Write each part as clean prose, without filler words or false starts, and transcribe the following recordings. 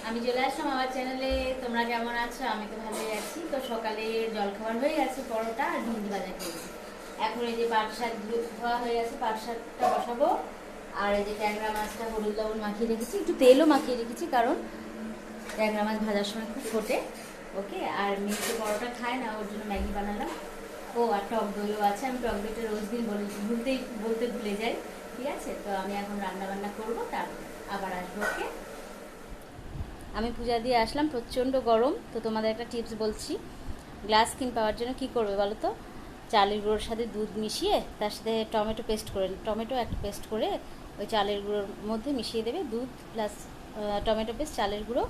আমি চলে আসলাম আমার চ্যানেলে। তোমরা কেমন আছো? আমি তো ভালোই আছি। তো সকালে জলখাবার হয়ে গেছে, পরোটা আর ভিন্ডি ভাজা খেয়েছি। এখন এই যে পাট শাক ধোয়া হয়ে গেছে, পাট শাকটা বসাবো। আর এই যে ট্যাংরা মাছটা হলুদ লবণ মাখিয়ে রেখেছি, একটু তেলও মাখিয়ে রেখেছি, কারণ ট্যাংরা মাছ ভাজার সময় খুব ফোটে। ওকে, আর মেয়েকে পরোটা খায় না, ওর জন্য ম্যাগি বানালাম। ও আর টক দইও আছে, আমি টক দইটা রোজ দিন বলতে ভুলে যাই। ঠিক আছে, তো আমি এখন রান্না বান্না করবো, তারপর আবার আসবো। ওকে, আমি পূজা দিয়ে আসলাম, প্রচণ্ড গরম। তো তোমাদের একটা টিপস বলছি, গ্লাস স্কিন পাওয়ার জন্য কি করবে বলো তো? চালের গুঁড়োর সাথে দুধ মিশিয়ে তার সাথে টমেটো একটা পেস্ট করে ওই চালের গুঁড়োর মধ্যে মিশিয়ে দেবে। দুধ প্লাস টমেটো পেস্ট, চালের গুঁড়ো,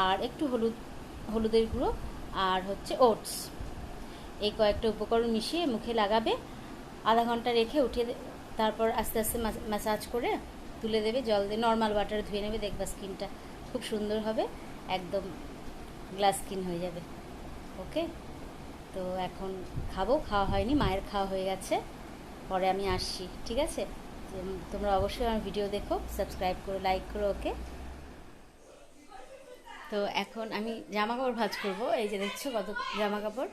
আর একটু হলুদের গুঁড়ো, আর হচ্ছে ওটস। এই কয়েকটা উপকরণ মিশিয়ে মুখে লাগাবে, আধা ঘন্টা রেখে উঠিয়ে তারপর আস্তে আস্তে ম্যাসাজ করে তুলে দেবে, জল দিয়ে নর্মাল ওয়াটারে ধুয়ে নেবে। দেখবা স্কিনটা খুব সুন্দর হবে, একদম গ্লাস স্কিন হয়ে যাবে। ওকে, তো এখন খাওয়া হয়নি, মায়ের খাওয়া হয়ে গেছে, পরে আমি আসছি। ঠিক আছে, তোমরা অবশ্যই আমার ভিডিও দেখো, সাবস্ক্রাইব করো, লাইক করো। ওকে, তো এখন আমি জামা কাপড় ভাঁজ করবো। এই যে দেখছো কত জামা কাপড়।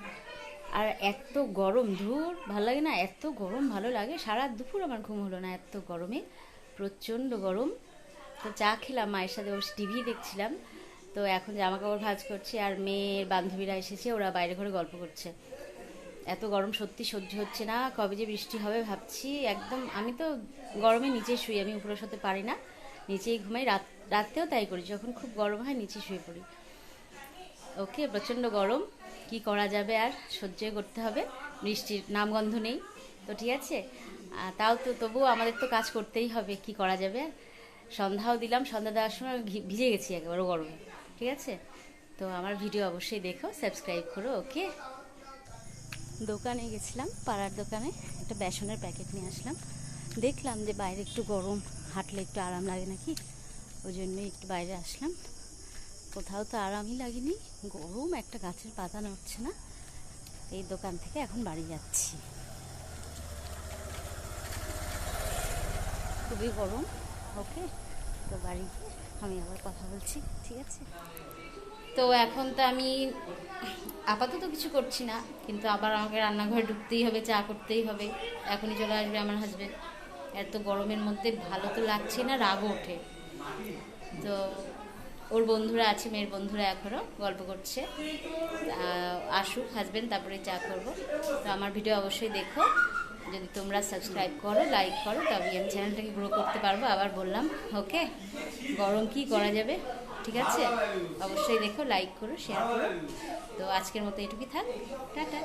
আর এত গরম, ধুর ভালো লাগে না, এত গরম ভালো লাগে। সারা দুপুর আমার ঘুম হলো না এত গরমে, প্রচণ্ড গরম। তো চা খেলাম, মায়ের সাথে বসে টিভি দেখছিলাম। তো এখন জামা কাপড় ভাঁজ করছি, আর মেয়ের বান্ধবীরা এসেছে, ওরা বাইরে ঘরে গল্প করছে। এত গরম সত্যি সহ্য হচ্ছে না, কবে যে বৃষ্টি হবে ভাবছি। একদম আমি তো গরমে নিচে শুই, আমি উপরে শুতে পারি না, নিচেই ঘুমাই। রাতেও তাই করি, যখন খুব গরম হয় নিচে শুয়ে পড়ি। ওকে, প্রচণ্ড গরম, কি করা যাবে, আর সহ্য করতে হবে। বৃষ্টির নামগন্ধ নেই, তো ঠিক আছে। তাও তো তবুও আমাদের তো কাজ করতেই হবে, কি করা যাবে। সন্ধ্যাও দিলাম, সন্ধ্যা দেওয়ার সময় ভিজে গেছি একেবারে গরমে। ঠিক আছে, তো আমার ভিডিও অবশ্যই দেখো, সাবস্ক্রাইব করো। ওকে, দোকানে গেছিলাম, পাড়ার দোকানে একটা বেসনের প্যাকেট নিয়ে আসলাম। দেখলাম যে বাইরে একটু গরম, হাঁটলে একটু আরাম লাগে নাকি, ওই জন্যই একটু বাইরে আসলাম। কোথাও তো আরামই লাগেনি, গরম, একটা গাছের পাতা নড়ছে না। এই দোকান থেকে এখন বাড়ি যাচ্ছি, খুবই গরম। ওকে, তো বাড়ি গিয়ে আমি আবার কথা বলছি। ঠিক আছে, তো এখন তো আমি আপাতত কিছু করছি না, কিন্তু আবার আমাকে রান্নাঘরে ঢুকতেই হবে, চা করতেই হবে। এখনই চলে আসবে আমার হাজবেন্ড। এত গরমের মধ্যে ভালো তো লাগছে না, রাগও ওঠে। তো ওর বন্ধুরা আছে, মেয়ের বন্ধুরা এখনও গল্প করছে। আসুক হাজবেন্ড, তারপরে চা করব। তো আমার ভিডিও অবশ্যই দেখো, যদি তোমরা সাবস্ক্রাইব করো, লাইক করো, তবে আমি চ্যানেলটাকে গ্রো করতে পারবো। আবার বললাম, ওকে, গরম কি করা যাবে। ঠিক আছে, অবশ্যই দেখো, লাইক করো, শেয়ার করো। তো আজকের মতো এটুকুই থাক, টাটা।